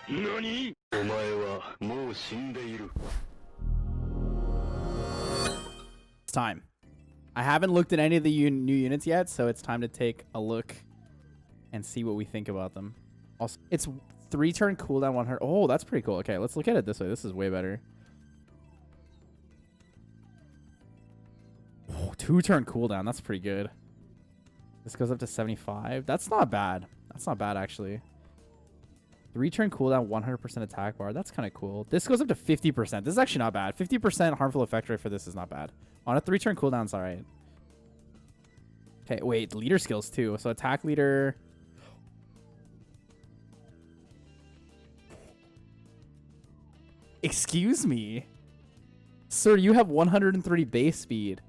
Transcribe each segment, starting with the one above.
何？お前はもう死んでいる。 It's time. I haven't looked at any of the new units yet, so it's time to take a look and see what we think about them. Also, it's 3-turn cooldown 100. Oh, that's pretty cool. Okay, let's look at it this way. This is way better. Oh, 2-turn cooldown. That's pretty good. This goes up to 75. That's not bad. That's not bad, actually. 3-turn cooldown, 100% attack bar. That's kind of cool. This goes up to 50%. This is actually not bad. 50% harmful effect rate for this is not bad. On a 3-turn cooldown, it's all right. Okay, wait. Leader skills, too. So attack leader. Excuse me? Sir, you have 130 base speed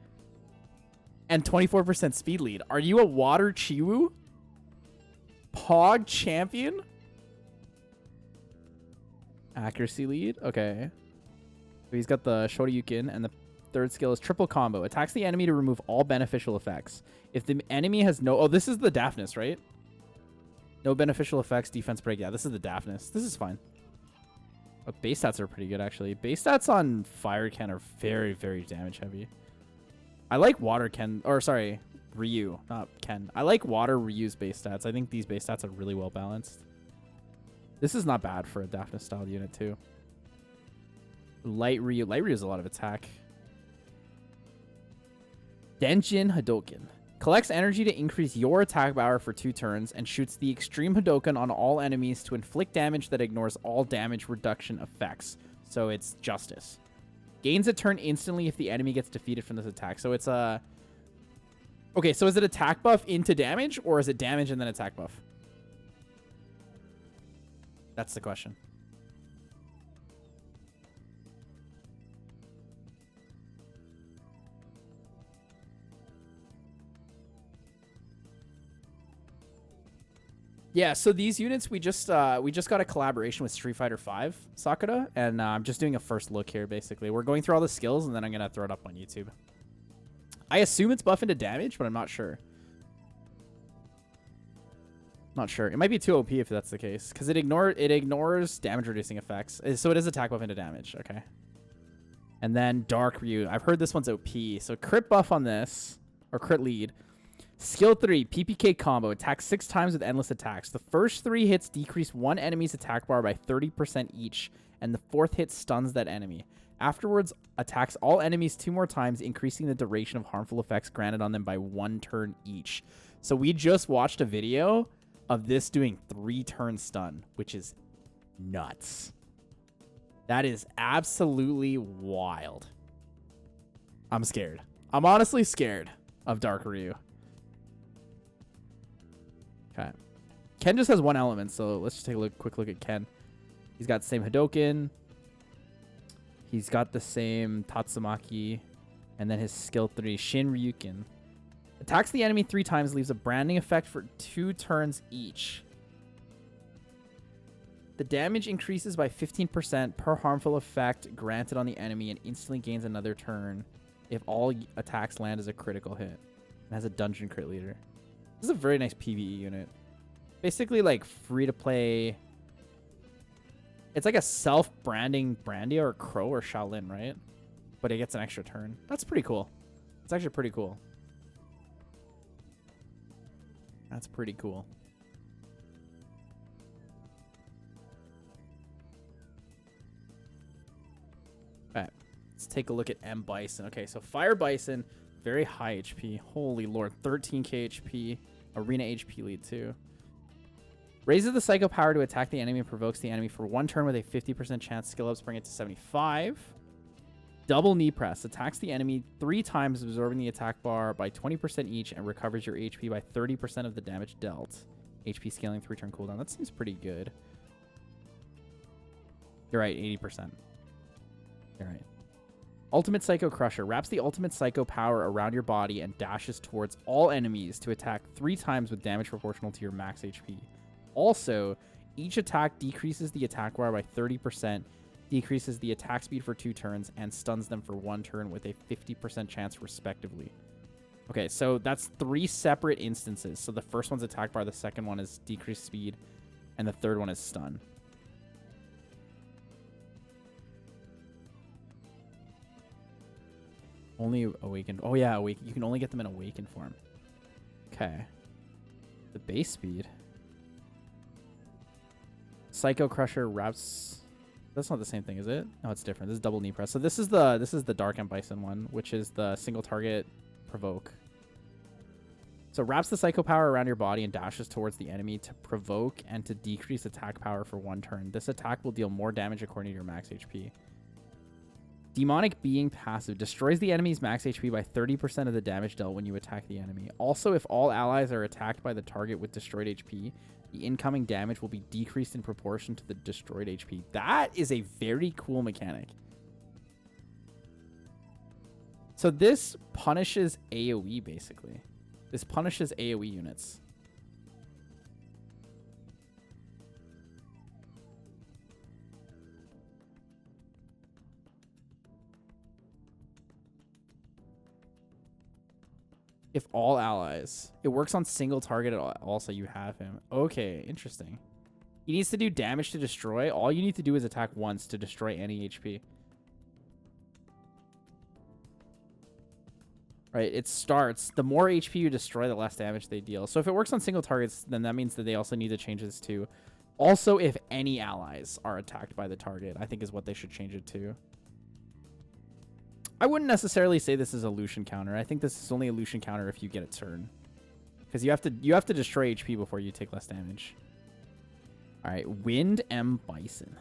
and 24% speed lead. Are you a water Chiwu? Pog champion? Accuracy lead. Okay. So he's got the Shoryuken, and the third skill is triple combo. Attacks the enemy to remove all beneficial effects. If the enemy has no... Oh, this is the Daphnis, right? No beneficial effects, defense break. Yeah, this is the Daphnis. This is fine. But base stats are pretty good, actually. Base stats on Fire Ken are very, very damage heavy. I like Water Ken... Or, sorry, Ryu, not Ken. I like Water Ryu's base stats. I think these base stats are really well balanced. This is not bad for a Daphnis-styled unit, too. Light Ryu. Light Ryu has a lot of attack. Denjin Hadoken. Collects energy to increase your attack power for 2 turns and shoots the Extreme Hadoken on all enemies to inflict damage that ignores all damage reduction effects. So it's Justice. Gains a turn instantly if the enemy gets defeated from this attack. So it's a... Okay, so is it attack buff into damage, or is it damage and then attack buff? That's the question. Yeah, so these units we just got a collaboration with Street Fighter V Sakura, and I'm just doing a first look here. Basically, we're going through all the skills, and then I'm gonna throw it up on YouTube. I assume it's buff into damage, but I'm not sure. Not sure. It might be too OP if that's the case, because it ignores damage reducing effects. So it is attack buff into damage. Okay. And then Dark Ryu. I've heard this one's OP. So crit buff on this, or crit lead. Skill 3, PPK combo. Attacks 6 times with endless attacks. The first 3 hits decrease one enemy's attack bar by 30% each, and the 4th hit stuns that enemy. Afterwards, attacks all enemies 2 more times, increasing the duration of harmful effects granted on them by 1 turn each. So we just watched a video of this doing 3-turn stun, which is nuts. That is absolutely wild. I'm scared. I'm honestly scared of Dark Ryu. Okay. Ken just has 1 element, so let's just take a quick look at Ken. He's got the same Hadoken. He's got the same Tatsumaki. And then his skill 3, Shin Ryuken. Attacks the enemy 3 times, leaves a branding effect for 2 turns each. The damage increases by 15% per harmful effect granted on the enemy and instantly gains another turn if all attacks land as a critical hit. It has a dungeon crit leader. This is a very nice PvE unit. Basically like free to play. It's like a self-branding Brandy or Crow or Shaolin, right? But it gets an extra turn. That's pretty cool. It's actually pretty cool. That's pretty cool. All right, let's take a look at M Bison. Okay, so Fire Bison, very high HP. Holy Lord, 13k HP. Arena HP lead too. Raises the Psycho power to attack the enemy and provokes the enemy for 1 turn with a 50% chance. Skill ups bring it to 75. Double knee press. Attacks the enemy 3 times, absorbing the attack bar by 20% each and recovers your HP by 30% of the damage dealt. HP scaling 3-turn cooldown. That seems pretty good. You're right, 80%. You're right. Ultimate Psycho Crusher. Wraps the Ultimate Psycho power around your body and dashes towards all enemies to attack 3 times with damage proportional to your max HP. Also, each attack decreases the attack bar by 30%, decreases the attack speed for 2 turns, and stuns them for 1 turn with a 50% chance respectively. Okay, so that's 3 separate instances. So the first one's attack bar, the second one is decreased speed, and the third one is stun. Only awakened. Oh yeah, you can only get them in awakened form. Okay. The base speed. Psycho Crusher wraps. That's not the same thing, is it? No, it's different. This is double knee press. So this is the Dark and Bison one, which is the single target provoke. So wraps the psycho power around your body and dashes towards the enemy to provoke and to decrease attack power for 1 turn. This attack will deal more damage according to your max HP. Demonic Being passive destroys the enemy's max HP by 30% of the damage dealt when you attack the enemy. Also, if all allies are attacked by the target with destroyed HP, the incoming damage will be decreased in proportion to the destroyed HP. That is a very cool mechanic. So this punishes AoE, basically. This punishes AoE units. If all allies. It works on single target also. You have him. Okay, interesting. He needs to do damage to destroy. All you need to do is attack once to destroy any HP. Right, it starts. The more HP you destroy, the less damage they deal. So if it works on single targets, then that means that they also need to change this to. Also, if any allies are attacked by the target, I think is what they should change it to. I wouldn't necessarily say this is a Lucian counter. I think this is only a Lucian counter if you get a turn. Because you have to destroy HP before you take less damage. Alright, Wind M Bison.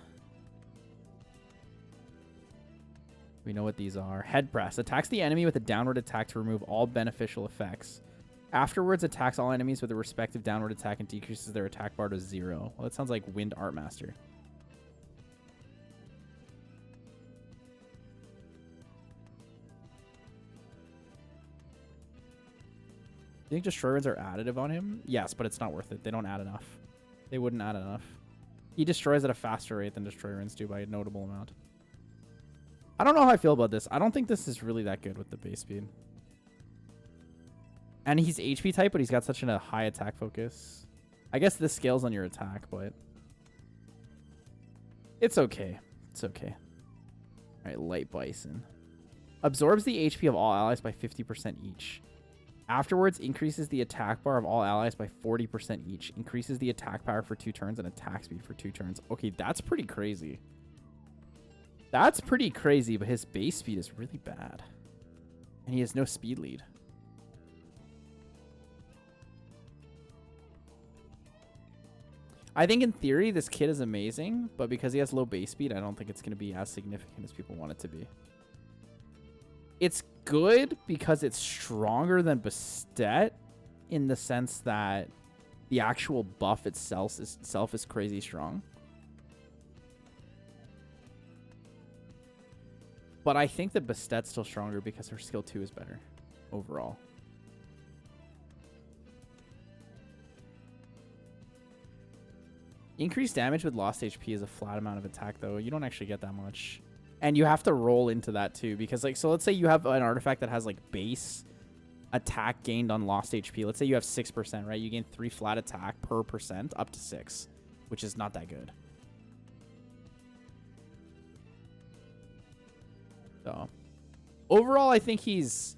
We know what these are. Head press. Attacks the enemy with a downward attack to remove all beneficial effects. Afterwards, attacks all enemies with a respective downward attack and decreases their attack bar to 0. Well, that sounds like Wind Art Master. You think Destroy Winds are additive on him? Yes, but it's not worth it. They don't add enough. They wouldn't add enough. He destroys at a faster rate than Destroy Winds do by a notable amount. I don't know how I feel about this. I don't think this is really that good with the base speed. And he's HP type, but he's got such a high attack focus. I guess this scales on your attack, but it's okay. It's okay. All right, Light Bison. Absorbs the HP of all allies by 50% each. Afterwards, increases the attack bar of all allies by 40% each. Increases the attack power for 2 turns and attack speed for 2 turns. Okay, that's pretty crazy. That's pretty crazy, but his base speed is really bad. And he has no speed lead. I think in theory, this kit is amazing, but because he has low base speed, I don't think it's going to be as significant as people want it to be. It's good because it's stronger than Pst in the sense that the actual buff itself is crazy strong. But I think that Bastet's still stronger because her skill 2 is better overall. Increased damage with lost HP is a flat amount of attack, though. You don't actually get that much. And you have to roll into that, too. Because, like, so let's say you have an artifact that has, like, base attack gained on lost HP. Let's say you have 6%, right? You gain 3 flat attack per percent up to 6, which is not that good. So, overall, I think he's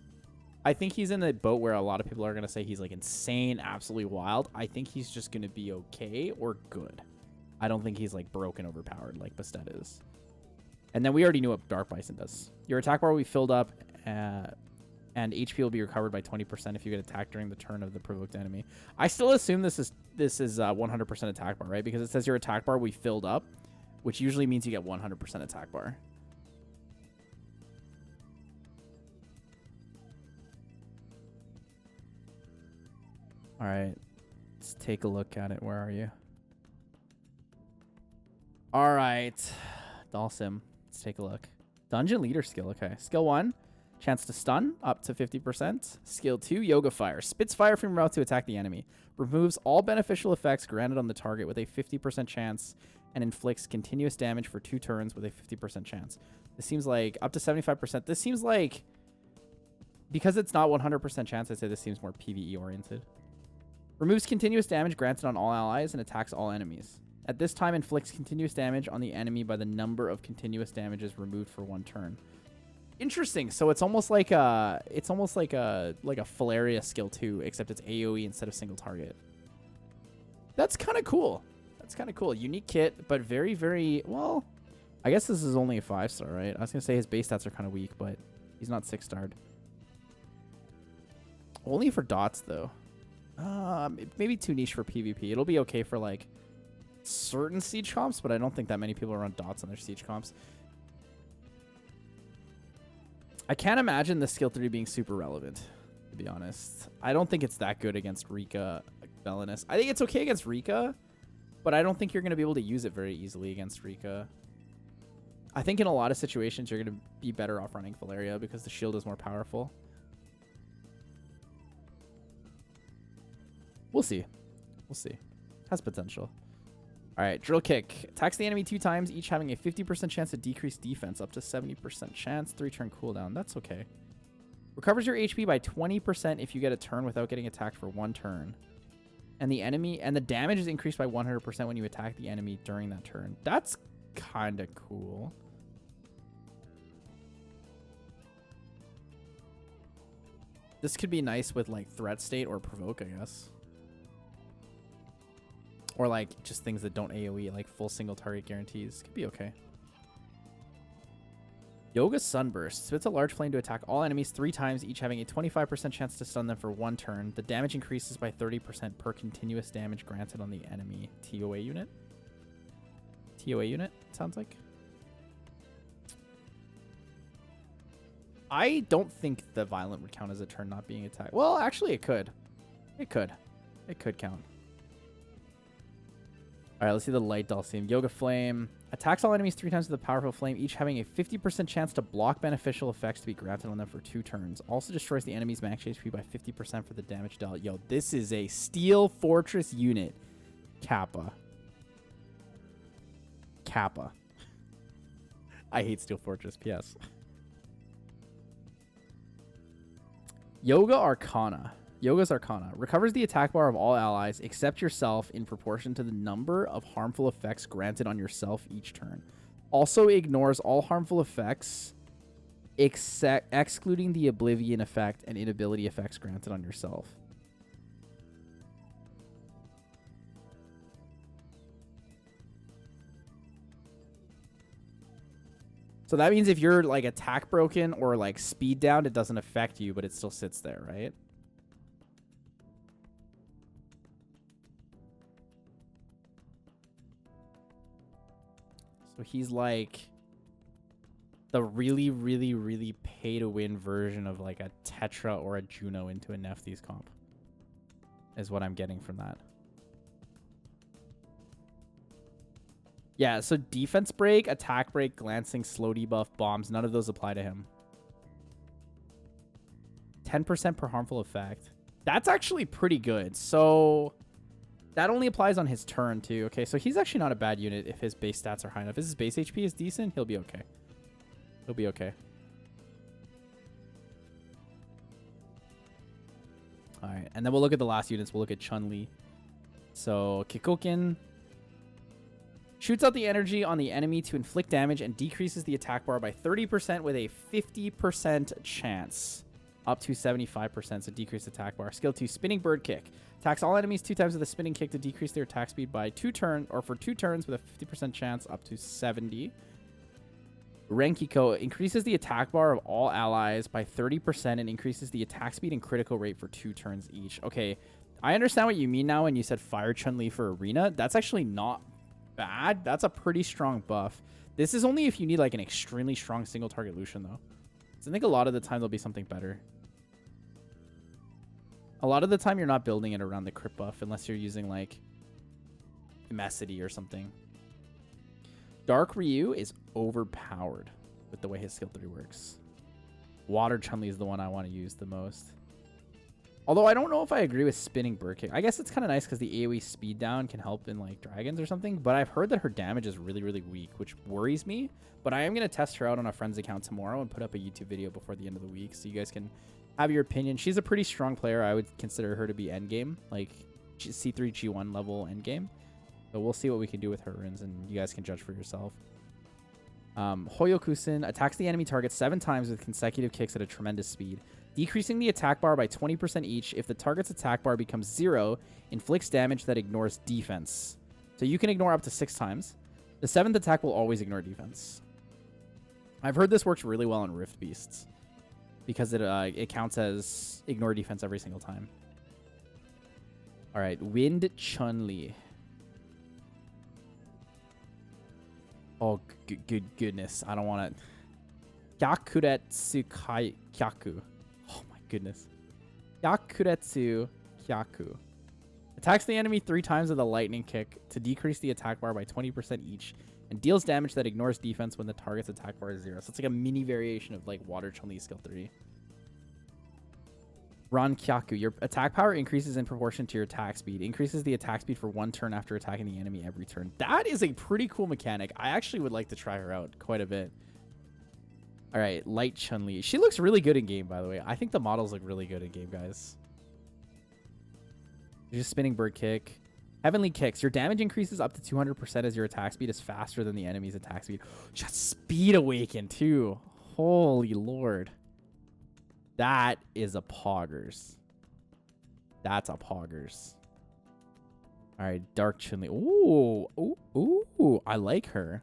in the boat where a lot of people are going to say he's like insane, absolutely wild. I think he's just going to be okay or good. I don't think he's like broken overpowered like Bastet is. And then we already knew what Dark Bison does. Your attack bar will be filled up and HP will be recovered by 20% if you get attacked during the turn of the provoked enemy. I still assume this is 100% attack bar, right? Because it says your attack bar will be filled up, which usually means you get 100% attack bar. All right, let's take a look at it. Where are you? All right, Dahlsim. Let's take a look. Dungeon Leader skill. Okay, skill 1, chance to stun up to 50%. Skill 2, Yoga Fire. Spits fire from your mouth to attack the enemy. Removes all beneficial effects granted on the target with a 50% chance and inflicts continuous damage for 2 turns with a 50% chance. This seems like up to 75%. This seems like, because it's not 100% chance, I'd say this seems more PvE oriented. Removes continuous damage granted on all allies and attacks all enemies. At this time, inflicts continuous damage on the enemy by the number of continuous damages removed for 1 turn. Interesting. So it's almost like a Valeria skill 2, except it's AoE instead of single target. That's kind of cool. That's kind of cool. Unique kit, but very, very well. I guess this is only a 5-star, right? I was gonna say his base stats are kind of weak, but he's not 6-starred. Only for dots though. Maybe too niche for PvP. It'll be okay for like certain siege comps, but I don't think that many people run dots on their siege comps. I can't imagine the skill 3 being super relevant, to be honest. I don't think it's that good against Rika Belinus. I think it's okay against Rika, but I don't think you're going to be able to use it very easily against Rika. I think in a lot of situations, you're going to be better off running Valeria because the shield is more powerful. We'll see. We'll see. Has potential. All right, drill kick. Attacks the enemy 2 times, each having a 50% chance to decrease defense, up to 70% chance. 3-turn cooldown. That's okay. Recovers your HP by 20% if you get a turn without getting attacked for 1 turn. And the damage is increased by 100% when you attack the enemy during that turn. That's kind of cool. This could be nice with like threat state or provoke, I guess. Or like just things that don't AoE, like full single target guarantees. Could be okay. Yoga Sunburst. Spits a large flame to attack all enemies 3 times, each having a 25% chance to stun them for 1 turn. The damage increases by 30% per continuous damage granted on the enemy. TOA unit? TOA unit, sounds like. I don't think the violent would count as a turn not being attacked. Well, actually it could. It could. It could count. All right, let's see the light Dahlsim. Yoga Flame. Attacks all enemies 3 times with a powerful flame, each having a 50% chance to block beneficial effects to be granted on them for 2 turns. Also destroys the enemy's max HP by 50% for the damage dealt. Yo, this is a Steel Fortress unit. Kappa. Kappa. I hate Steel Fortress, PS. Yoga Arcana. Yoga's Arcana. Recovers the attack bar of all allies except yourself in proportion to the number of harmful effects granted on yourself each turn. Also ignores all harmful effects excluding the Oblivion effect and inability effects granted on yourself. So that means if you're like attack broken or like speed down, it doesn't affect you, but it still sits there, right? So he's like the really, really, really pay-to-win version of like a Tetra or a Juno into a Nephthys comp. Is what I'm getting from that. Yeah, so defense break, attack break, glancing, slow debuff, bombs. None of those apply to him. 10% per harmful effect. That's actually pretty good. So that only applies on his turn, too. Okay, so he's actually not a bad unit if his base stats are high enough. If his base HP is decent, he'll be okay. He'll be okay. All right, and then we'll look at the last units. We'll look at Chun Li. So Kikoken shoots out the energy on the enemy to inflict damage and decreases the attack bar by 30% with a 50% chance. Up to 75%, so decrease attack bar. Skill 2, Spinning Bird Kick. Attacks all enemies 2 times with a spinning kick to decrease their attack speed by 2 turns, or for 2 turns with a 50% chance up to 70. Renkiko increases the attack bar of all allies by 30% and increases the attack speed and critical rate for 2 turns each. Okay, I understand what you mean now when you said Fire Chun Li for Arena. That's actually not bad. That's a pretty strong buff. This is only if you need like an extremely strong single target Lucian though. So I think a lot of the time there'll be something better. A lot of the time you're not building it around the crit buff unless you're using like Immensity or something. Dark Ryu is overpowered with the way his skill 3 works. Water Chun-Li is the one I want to use the most. Although I don't know if I agree with Spinning Bird Kick. I guess it's kind of nice because the AoE speed down can help in like dragons or something. But I've heard that her damage is really, really weak, which worries me. But I am going to test her out on a friend's account tomorrow and put up a YouTube video before the end of the week. So you guys can have your opinion. She's a pretty strong player. I would consider her to be endgame, like C3, G1 level endgame. So we'll see what we can do with her runes and you guys can judge for yourself. Hoyokusen attacks the enemy target 7 times with consecutive kicks at a tremendous speed, decreasing the attack bar by 20% each. If the target's attack bar becomes 0, inflicts damage that ignores defense. So you can ignore up to 6 times. The 7th attack will always ignore defense. I've heard this works really well on Rift Beasts because it counts as ignore defense every single time. All right, Wind Chun Li. Oh, goodness. I don't want to. Yakuretsu Kyaku. Oh, my goodness. Yakuretsu Kyaku. Attacks the enemy 3 times with a lightning kick to decrease the attack bar by 20% each, and deals damage that ignores defense when the target's attack bar is 0. So it's like a mini variation of like Water Chun-Li skill 3. Ran Kyaku. Your attack power increases in proportion to your attack speed. Increases the attack speed for 1 turn after attacking the enemy every turn. That is a pretty cool mechanic. I actually would like to try her out quite a bit. All right, Light Chun-Li. She looks really good in game, by the way. I think the models look really good in game, guys. Just spinning bird kick. Heavenly Kicks. Your damage increases up to 200% as your attack speed is faster than the enemy's attack speed. Just Speed Awaken, too. Holy Lord. That is a poggers. That's a poggers. All right, Dark Chun-Li. Ooh, ooh, ooh. I like her.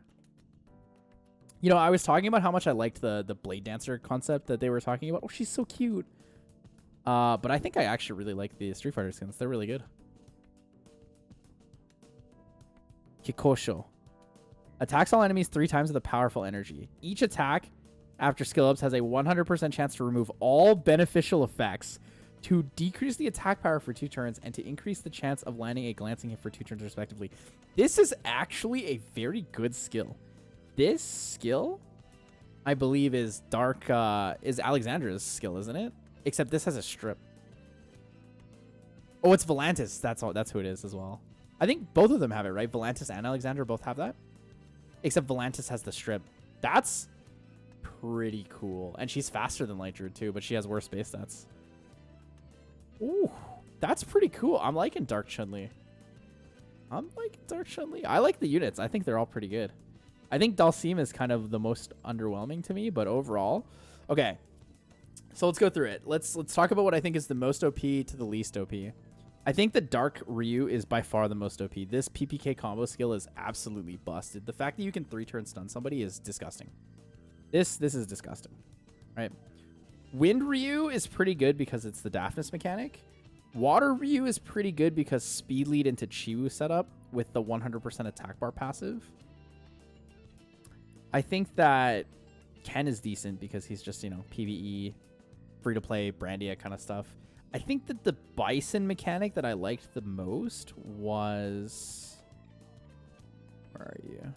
You know, I was talking about how much I liked the Blade Dancer concept that they were talking about. Oh, she's so cute. But I think I actually really like the Street Fighter skins. They're really good. Kikosho. Attacks all enemies 3 times with a powerful energy. Each attack after skill ups has a 100% chance to remove all beneficial effects, to decrease the attack power for 2 turns, and to increase the chance of landing a glancing hit for 2 turns respectively. This is actually a very good skill. This skill, I believe, is is Alexandra's skill, isn't it? Except this has a strip. Oh, it's Volantis. That's who it is as well. I think both of them have it, right? Volantis and Alexandra both have that. Except Volantis has the strip. That's pretty cool. And she's faster than Light Druid too, but she has worse base stats. Ooh, that's pretty cool. I'm liking Dark Chun-Li. I like the units. I think they're all pretty good. I think Dahlsim is kind of the most underwhelming to me, but overall. Okay. So let's go through it. Let's talk about what I think is the most OP to the least OP. I think the Dark Ryu is by far the most OP. This PPK combo skill is absolutely busted. The fact that you can 3-turn stun somebody is disgusting. This is disgusting, right? Wind Ryu is pretty good because it's the Daphnis mechanic. Water Ryu is pretty good because speed lead into Chiwu setup with the 100% attack bar passive. I think that Ken is decent because he's just, you know, PvE, free to play, Brandia kind of stuff. I think that the Bison mechanic that I liked the most was... Where are you?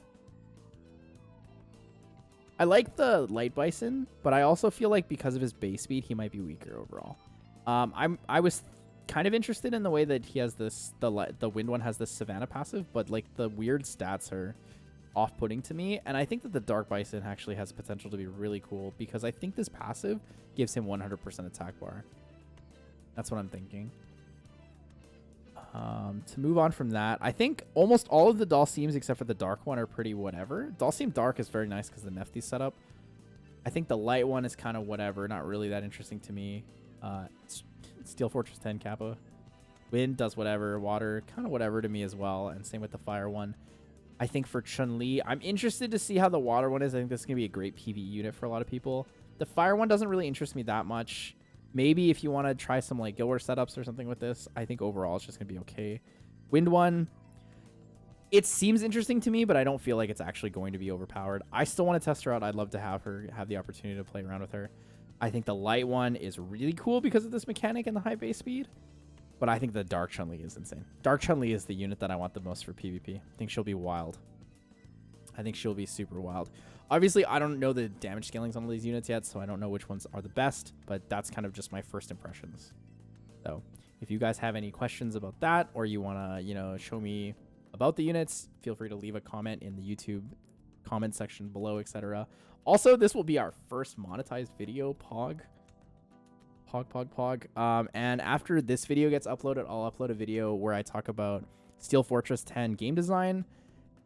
I like the Light Bison, but I also feel like because of his base speed, he might be weaker overall. I was kind of interested in the way that he has this, the Wind one has this Savannah passive, but like the weird stats are off-putting to me, and I think that the Dark Bison actually has potential to be really cool because I think this passive gives him 100% attack bar. That's what I'm thinking. To move on from that, I think almost all of the Dahlsims except for the Dark one are pretty whatever. Dahlsim Dark is very nice because the Nefty setup. I think the Light one is kind of whatever, not really that interesting to me. Steel Fortress 10 Kappa. Wind does whatever. Water, kind of whatever to me as well, and same with the Fire one. I think for Chun Li, I'm interested to see how the Water one is. I think this is going to be a great PvE unit for a lot of people. The Fire one doesn't really interest me that much. Maybe if you want to try some like Guild Wars setups or something with this, I think overall it's just going to be okay. Wind one, it seems interesting to me, but I don't feel like it's actually going to be overpowered. I still want to test her out. I'd love to have the opportunity to play around with her. I think the Light one is really cool because of this mechanic and the high base speed. But I think the Dark Chun-Li is insane. Dark Chun-Li is the unit that I want the most for PvP. I think she'll be wild. I think she'll be super wild. Obviously, I don't know the damage scalings on all these units yet, so I don't know which ones are the best, but that's kind of just my first impressions. So if you guys have any questions about that, or you want to, you know, show me about the units, feel free to leave a comment in the YouTube comment section below, etc. Also, this will be our first monetized video, Pog. And after this video gets uploaded, I'll upload a video where I talk about Steel Fortress 10 game design,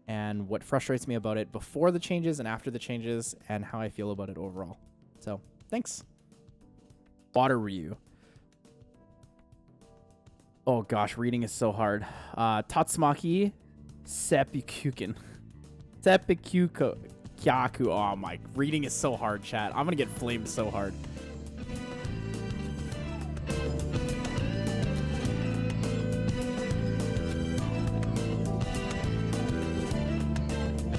and what frustrates me about it before the changes and after the changes, and how I feel about it overall. So, thanks. Water Ryu. Oh gosh, reading is so hard. Tatsumaki Seppukuken. Seppuku Kyaku. Oh my, reading is so hard, chat. I'm gonna get flamed so hard.